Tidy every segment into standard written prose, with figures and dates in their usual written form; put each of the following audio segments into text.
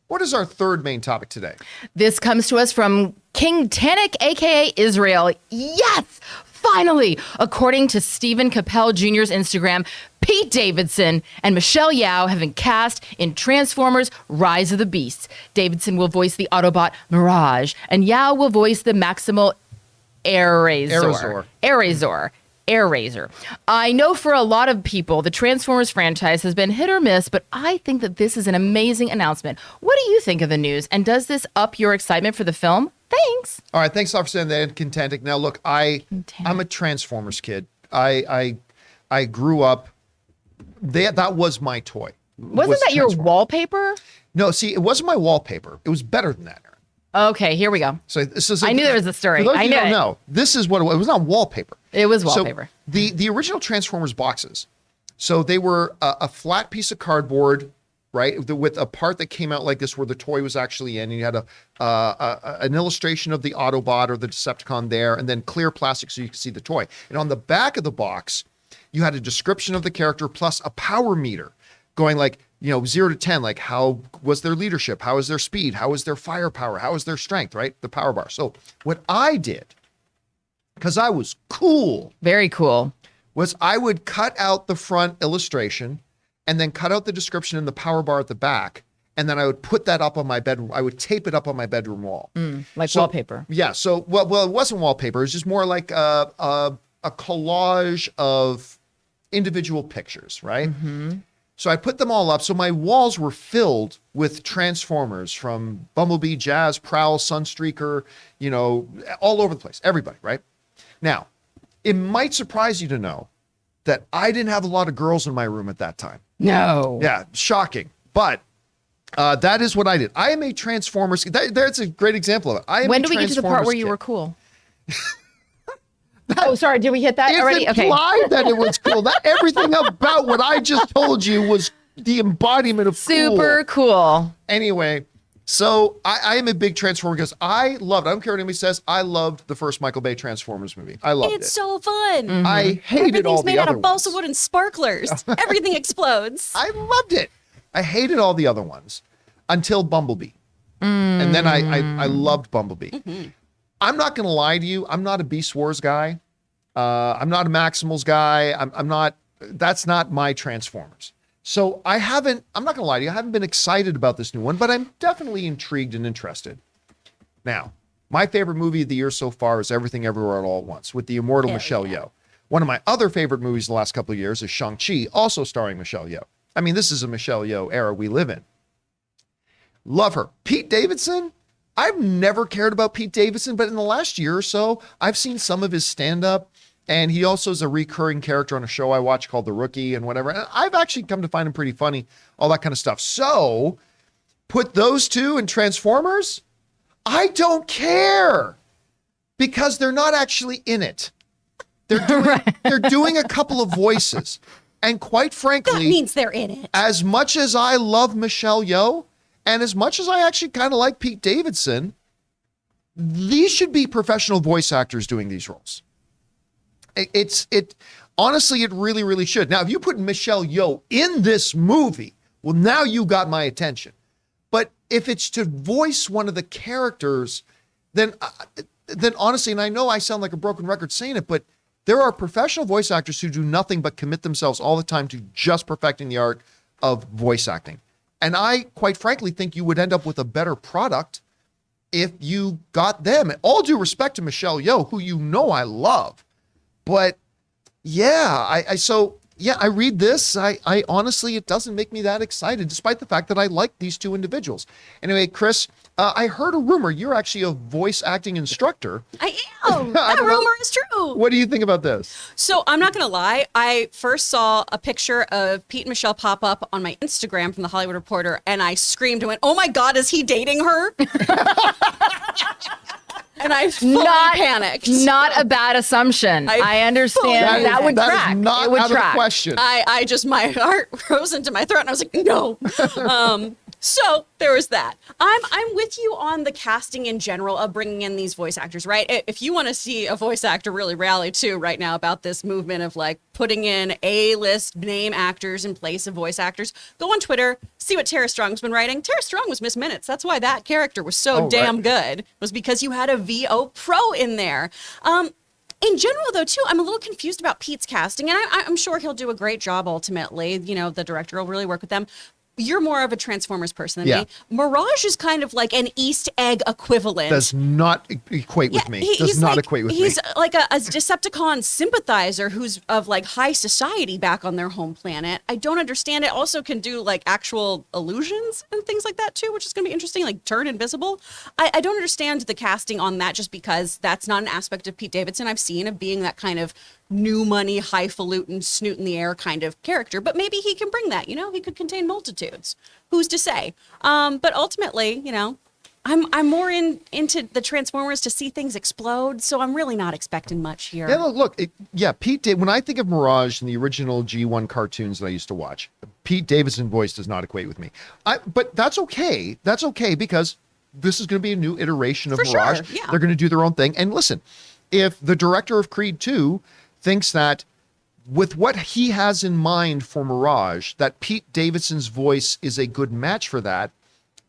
What is our third main topic today? This comes to us from King Tannic, aka Israel. Yes, finally, according to Stephen Campea Jr.'s Instagram, Pete Davidson and Michelle Yeoh have been cast in Transformers: Rise of the Beasts. Davidson will voice the Autobot Mirage, and Yeoh will voice the Maximal Airazor. I know for a lot of people, the Transformers franchise has been hit or miss, but I think that this is an amazing announcement. What do you think of the news? And does this up your excitement for the film? Thanks. All right, thanks a lot for saying that, Contentic. Now, look, I'm a Transformers kid. I grew up. That was my toy. Wasn't that your wallpaper? No, see, it wasn't my wallpaper. It was better than that, Aaron. Okay, here we go. So this is. I knew there was a story. For those I of knew you who it. don't know, this is what it was. It was not wallpaper. It was wallpaper. So the original Transformers boxes, so they were a flat piece of cardboard, right, with a part that came out like this, where the toy was actually in, and you had an illustration of the Autobot or the Decepticon there, and then clear plastic so you could see the toy. And on the back of the box, you had a description of the character plus a power meter, going like, 0 to 10, like how was their leadership? How is their speed? How is their firepower? How is their strength, right? The power bar. So what I did, because I was cool. Very cool. Was I would cut out the front illustration and then cut out the description in the power bar at the back. And then I would put that up on my bedroom. I would tape it up on my bedroom wall. Like wallpaper. Yeah. So, well, it wasn't wallpaper. It was just more like a collage of individual pictures, right? Mm-hmm. So I put them all up. So my walls were filled with Transformers, from Bumblebee, Jazz, Prowl, Sunstreaker, all over the place. Everybody, right? Now, it might surprise you to know that I didn't have a lot of girls in my room at that time. No. Yeah, shocking. But that is what I did. I am a Transformers. That's a great example of it. When do we get to the part where you were cool? Oh, sorry. Did we hit that already? Okay. Implied that it was cool. Everything about what I just told you was the embodiment of super cool. Anyway, so I am a big Transformer because I loved. I don't care what anybody says. I loved the first Michael Bay Transformers movie. I loved it. It's so fun. Mm-hmm. I hated all the other ones. Everything's made out of balsa wood and sparklers. Everything explodes. I loved it. I hated all the other ones until Bumblebee, and then I loved Bumblebee. Mm-hmm. I'm not going to lie to you. I'm not a Beast Wars guy. I'm not a Maximals guy. I'm not, that's not my Transformers. So I'm not going to lie to you. I haven't been excited about this new one, but I'm definitely intrigued and interested. Now, my favorite movie of the year so far is Everything Everywhere All at Once with the immortal Michelle Yeoh. One of my other favorite movies the last couple of years is Shang-Chi, also starring Michelle Yeoh. I mean, this is a Michelle Yeoh era we live in. Love her. Pete Davidson, I've never cared about Pete Davidson, but in the last year or so, I've seen some of his stand-up, and he also is a recurring character on a show I watch called The Rookie and whatever. And I've actually come to find him pretty funny, all that kind of stuff. So put those two in Transformers, I don't care, because they're not actually in it. They're doing a couple of voices. And quite frankly, that means they're in it. As much as I love Michelle Yeoh, and as much as I actually kind of like Pete Davidson, these should be professional voice actors doing these roles. Honestly, it really, really should. Now, if you put Michelle Yeoh in this movie, well, now you got my attention. But if it's to voice one of the characters, then honestly, and I know I sound like a broken record saying it, but there are professional voice actors who do nothing but commit themselves all the time to just perfecting the art of voice acting. And I, quite frankly, think you would end up with a better product if you got them. All due respect to Michelle Yeoh, who I love. But yeah, I read this. I honestly, it doesn't make me that excited, despite the fact that I like these two individuals. Anyway, Chris, I heard a rumor you're actually a voice acting instructor. I am. That rumor is true. What do you think about this? So I'm not going to lie. I first saw a picture of Pete and Michelle pop up on my Instagram from The Hollywood Reporter, and I screamed and went, "Oh my God, is he dating her?" And I fully panicked. Not a bad assumption. I understand. That would track. Is not it would out track. Of the question. I just, my heart rose into my throat, and I was like, no. So there was that. I'm with you on the casting in general of bringing in these voice actors, right? If you want to see a voice actor really rally too right now about this movement of like putting in A-list name actors in place of voice actors, go on Twitter, see what Tara Strong's been writing. Tara Strong was Miss Minutes. That's why that character was so damn good, was because you had a VO pro in there. In general, though, too, I'm a little confused about Pete's casting, and I'm sure he'll do a great job ultimately. You know, the director will really work with them. You're more of a Transformers person than me. Mirage is kind of like an East Egg equivalent. Does not equate with me. Does not equate with me. He's like a Decepticon sympathizer who's of like high society back on their home planet. I don't understand it. Also can do like actual illusions and things like that too, which is going to be interesting, like turn invisible. I don't understand the casting on that just because that's not an aspect of Pete Davidson I've seen of being that kind of new money, highfalutin, snoot in the air kind of character, but maybe he can bring that, you know, he could contain multitudes. Who's to say? But ultimately, you know, I'm more into the Transformers to see things explode, so I'm really not expecting much here. Yeah, look, Pete did. When I think of Mirage in the original G1 cartoons that I used to watch, Pete Davidson voice does not equate with me. But that's okay. That's okay because this is going to be a new iteration of Mirage. Sure, yeah. They're going to do their own thing. And listen, if the director of Creed 2 thinks that with what he has in mind for Mirage, that Pete Davidson's voice is a good match for that,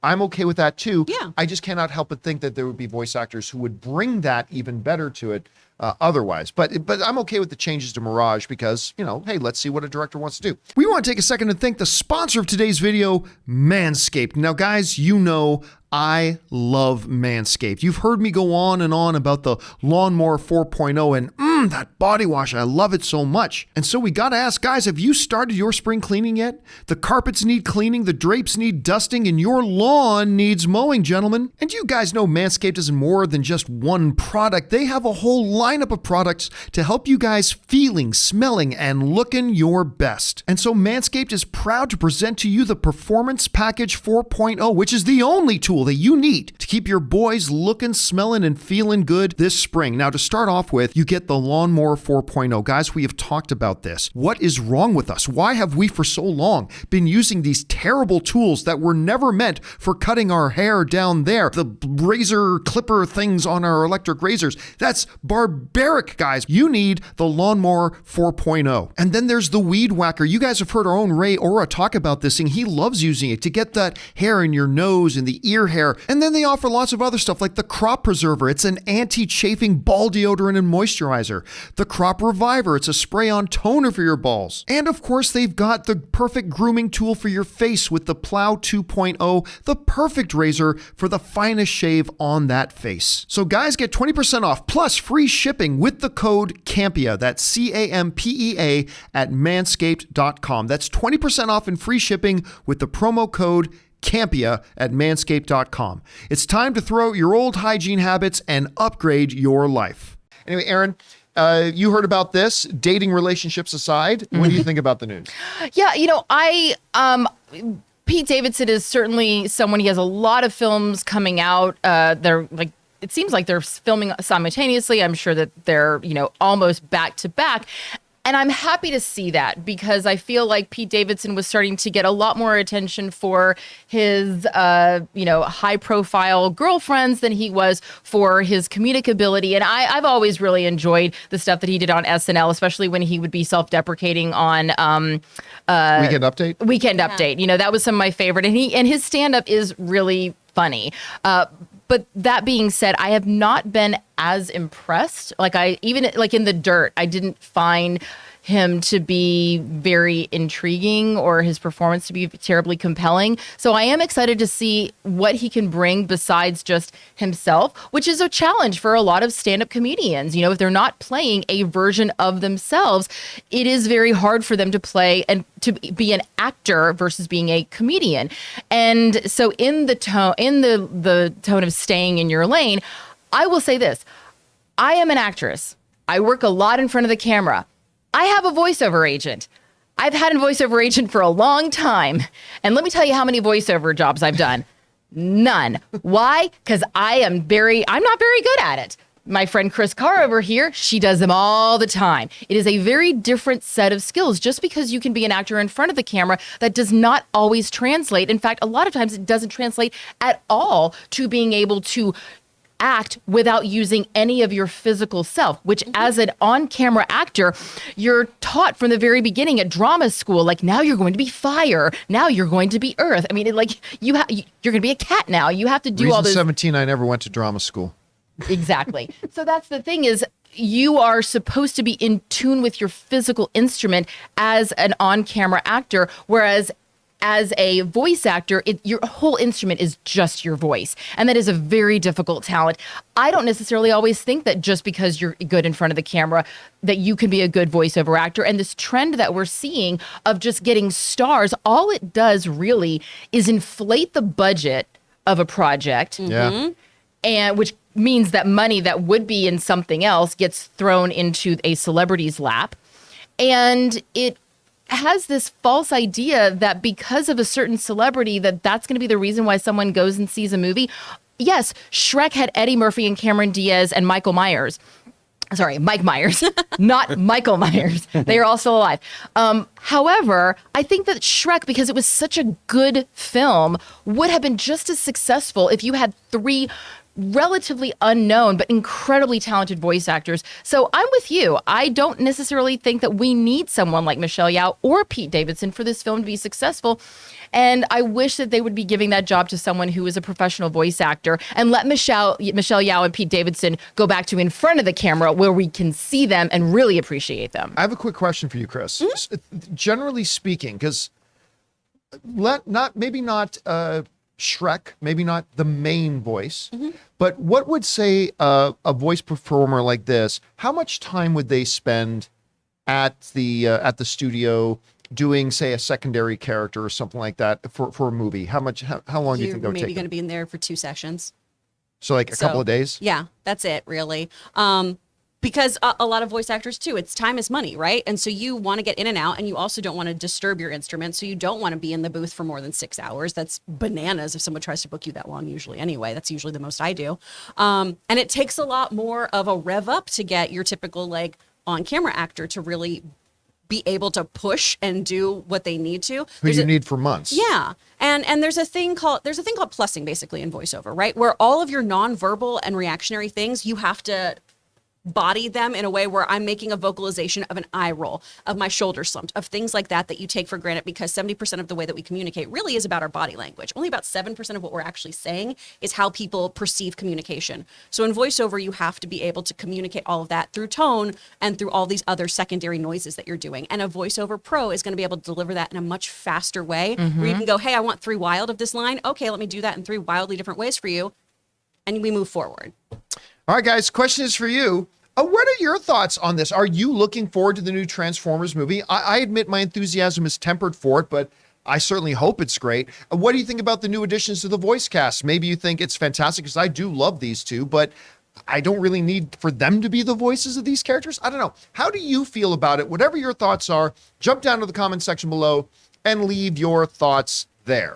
I'm okay with that too. Yeah. I just cannot help but think that there would be voice actors who would bring that even better to it otherwise. But I'm okay with the changes to Mirage because, you know, hey, let's see what a director wants to do. We want to take a second to thank the sponsor of today's video, Manscaped. Now, guys, you know I love Manscaped. You've heard me go on and on about the Lawnmower 4.0 and that body wash. I love it so much. And so we got to ask, guys, have you started your spring cleaning yet? The carpets need cleaning, the drapes need dusting, and your lawn needs mowing, gentlemen. And you guys know Manscaped is more than just one product. They have a whole lineup of products to help you guys feeling, smelling, and looking your best. And so Manscaped is proud to present to you the Performance Package 4.0, which is the only tool that you need to keep your boys looking, smelling, and feeling good this spring. Now, to start off with, you get the Lawnmower 4.0. Guys, we have talked about this. What is wrong with us? Why have we for so long been using these terrible tools that were never meant for cutting our hair down there? The razor clipper things on our electric razors. That's barbaric, guys. You need the Lawnmower 4.0. And then there's the Weed Whacker. You guys have heard our own Ray Ora talk about this thing. He loves using it to get that hair in your nose and the ear hair. And then they offer lots of other stuff like the Crop Preserver. It's an anti-chafing ball deodorant and moisturizer. The Crop Reviver. It's a spray-on toner for your balls. And of course, they've got the perfect grooming tool for your face with the Plow 2.0, the perfect razor for the finest shave on that face. So guys, get 20% off plus free shipping with the code CAMPEA. That's CAMPEA at manscaped.com. That's 20% off and free shipping with the promo code Campea at manscaped.com. It's time to throw out your old hygiene habits and upgrade your life. Anyway, Aaron, you heard about this. Dating relationships aside, what do you think about the news? Yeah, you know, Pete Davidson is certainly someone, he has a lot of films coming out. They're like, it seems like they're filming simultaneously. I'm sure that they're, you know, almost back to back. And I'm happy to see that because I feel like Pete Davidson was starting to get a lot more attention for his, high profile girlfriends than he was for his comedic ability. And I've always really enjoyed the stuff that he did on SNL, especially when he would be self-deprecating on Weekend Update. Weekend Update. You know, that was some of my favorite. And his stand-up is really funny. But that being said, I have not been as impressed. Even in The Dirt, I didn't find him to be very intriguing or his performance to be terribly compelling. So I am excited to see what he can bring besides just himself, which is a challenge for a lot of stand-up comedians. You know, if they're not playing a version of themselves, it is very hard for them to play and to be an actor versus being a comedian. And so in the tone of staying in your lane, I will say this. I am an actress. I work a lot in front of the camera. I have a voiceover agent. I've had a voiceover agent for a long time. And let me tell you how many voiceover jobs I've done. None. Why? Because I'm not very good at it. My friend Chris Carr over here, she does them all the time. It is a very different set of skills. Just because you can be an actor in front of the camera, that does not always translate. In fact, a lot of times it doesn't translate at all to being able to act without using any of your physical self, which as an on-camera actor, you're taught from the very beginning at drama school, like now you're going to be fire, now you're going to be earth. I mean, you're going to be a cat now. You have to do all this. 17, I never went to drama school. Exactly. So that's the thing is you are supposed to be in tune with your physical instrument as an on-camera actor, whereas as a voice actor, your whole instrument is just your voice. And that is a very difficult talent. I don't necessarily always think that just because you're good in front of the camera, that you can be a good voiceover actor. And this trend that we're seeing of just getting stars, all it does really is inflate the budget of a project. Yeah. And which means that money that would be in something else gets thrown into a celebrity's lap. And it has this false idea that because of a certain celebrity, that's going to be the reason why someone goes and sees a movie. Yes, Shrek had Eddie Murphy and Cameron Diaz and Michael Myers. Sorry, Mike Myers, not Michael Myers. They are all still alive. However, I think that Shrek, because it was such a good film, would have been just as successful if you had 3 relatively unknown but incredibly talented voice actors. So I'm with you. I don't necessarily think that we need someone like Michelle Yeoh or Pete Davidson for this film to be successful. And I wish that they would be giving that job to someone who is a professional voice actor and let Michelle Yeoh and Pete Davidson go back to in front of the camera where we can see them and really appreciate them. I have a quick question for you, Chris. Generally speaking, because maybe not Shrek, maybe not the main voice, but what would say a voice performer like this, how much time would they spend at the studio doing, say, a secondary character or something like that for a movie? How long do you think that would take? Maybe going to be in there for 2 sessions. So like a couple of days? Yeah, that's it, really. Because a lot of voice actors, too, it's time is money, right? And so you want to get in and out, and you also don't want to disturb your instrument, so you don't want to be in the booth for more than 6 hours. That's bananas if someone tries to book you that long, usually, anyway. That's usually the most I do. And it takes a lot more of a rev up to get your typical, like, on-camera actor to really be able to push and do what they need to. Who you need for months. Yeah. And there's a thing called plussing, basically, in voiceover, right? Where all of your nonverbal and reactionary things, you have to body them in a way where I'm making a vocalization of an eye roll, of my shoulder slumped, of things like that you take for granted, because 70% of the way that we communicate really is about our body language. Only about 7% of what we're actually saying is how people perceive communication. So in voiceover, you have to be able to communicate all of that through tone and through all these other secondary noises that you're doing. And a voiceover pro is going to be able to deliver that in a much faster way, where you can go, hey, I want 3 wild of this line. Okay, let me do that in 3 wildly different ways for you. And we move forward. All right, guys, question is for you. What are your thoughts on this? Are you looking forward to the new Transformers movie? I admit my enthusiasm is tempered for it, but I certainly hope it's great. What do you think about the new additions to the voice cast? Maybe you think it's fantastic, because I do love these two, but I don't really need for them to be the voices of these characters. I don't know. How do you feel about it? Whatever your thoughts are, jump down to the comment section below and leave your thoughts there.